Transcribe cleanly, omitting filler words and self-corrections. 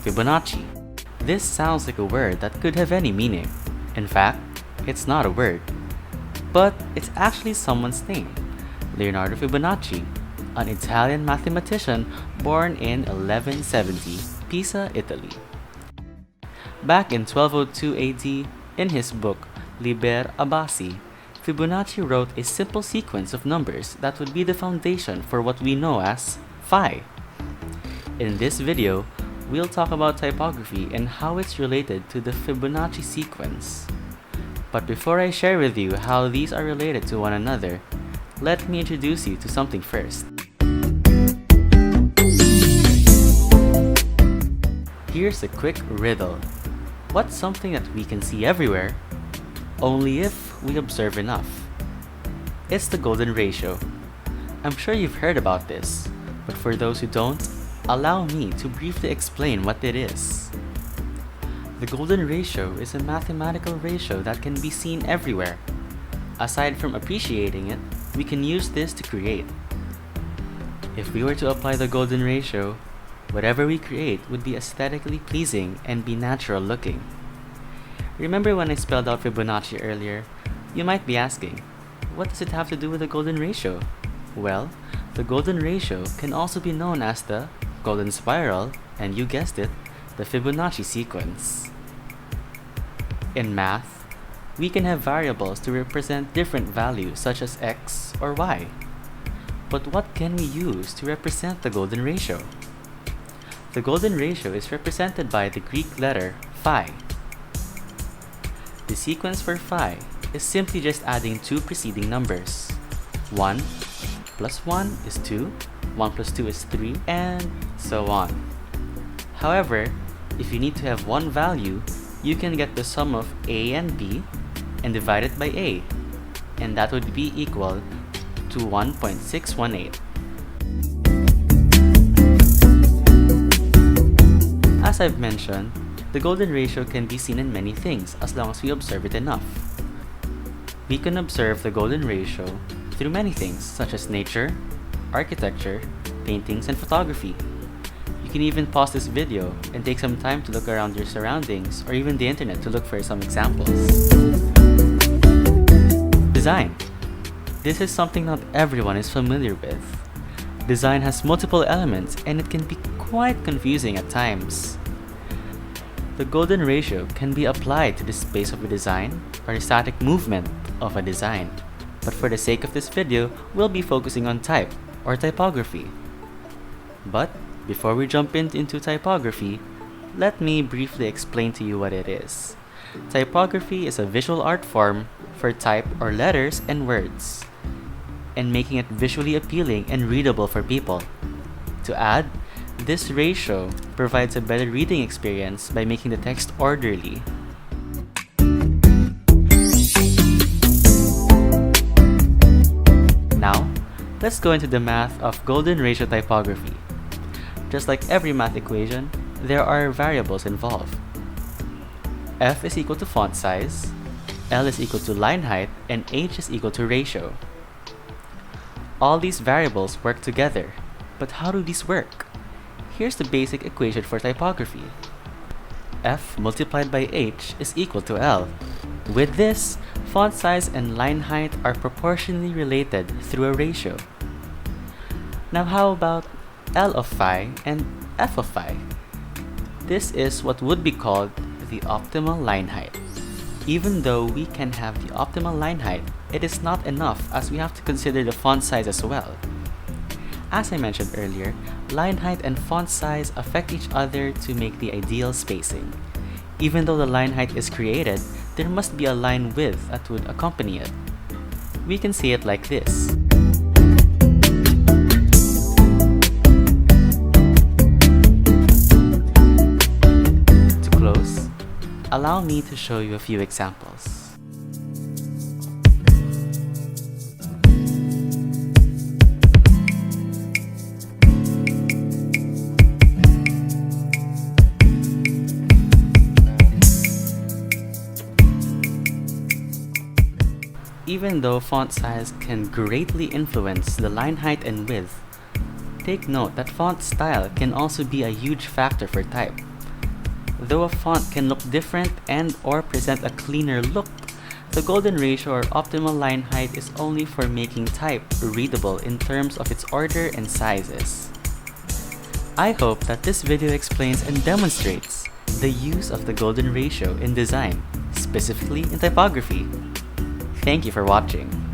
Fibonacci. This sounds like a word that could have any meaning. In fact, it's not a word, but it's actually someone's name, Leonardo Fibonacci, an Italian mathematician born in 1170, Pisa, Italy. Back in 1202 AD, in his book Liber Abaci, Fibonacci wrote a simple sequence of numbers that would be the foundation for what we know as phi. In this video, we'll talk about typography and how it's related to the Fibonacci sequence. But before I share with you how these are related to one another, let me introduce you to something first. Here's a quick riddle. What's something that we can see everywhere, only if we observe enough? It's the golden ratio. I'm sure you've heard about this, but for those who don't, allow me to briefly explain what it is. The golden ratio is a mathematical ratio that can be seen everywhere. Aside from appreciating it, we can use this to create. If we were to apply the golden ratio, whatever we create would be aesthetically pleasing and be natural looking. Remember when I spelled out Fibonacci earlier? You might be asking, what does it have to do with the golden ratio? Well, the golden ratio can also be known as the golden spiral, and you guessed it, the Fibonacci sequence. In math, we can have variables to represent different values such as x or y. But what can we use to represent the golden ratio? The golden ratio is represented by the Greek letter phi. The sequence for phi is simply just adding two preceding numbers. 1 plus 1 is 2, 1 plus 2 is 3, and so on. However, if you need to have one value, you can get the sum of a and b and divide it by a, and that would be equal to 1.618. As I've mentioned, the golden ratio can be seen in many things as long as we observe it enough. We can observe the golden ratio through many things such as nature, architecture, paintings, and photography. You can even pause this video and take some time to look around your surroundings or even the internet to look for some examples. Design. This is something not everyone is familiar with. Design has multiple elements and it can be quite confusing at times. The golden ratio can be applied to the space of a design or a static movement of a design. But for the sake of this video, we'll be focusing on type or typography. But before we jump into typography, let me briefly explain to you what it is. Typography is a visual art form for type or letters and words, and making it visually appealing and readable for people. To add, this ratio provides a better reading experience by making the text orderly. Now, let's go into the math of golden ratio typography. Just like every math equation, there are variables involved. F is equal to font size, L is equal to line height, and H is equal to ratio. All these variables work together, but how do these work? Here's the basic equation for typography. F multiplied by H is equal to L. With this, font size and line height are proportionally related through a ratio. Now how about L of phi and F of phi? This is what would be called the optimal line height. Even though we can have the optimal line height, it is not enough as we have to consider the font size as well. As I mentioned earlier, line height and font size affect each other to make the ideal spacing. Even though the line height is created, there must be a line width that would accompany it. We can see it like this. To close, allow me to show you a few examples. Even though font size can greatly influence the line height and width, Take note that font style can also be a huge factor for type. Though a font can look different and or present a cleaner look, the golden ratio or optimal line height is only for making type readable in terms of its order and sizes. I hope that this video explains and demonstrates the use of the golden ratio in design, specifically in typography. Thank you for watching.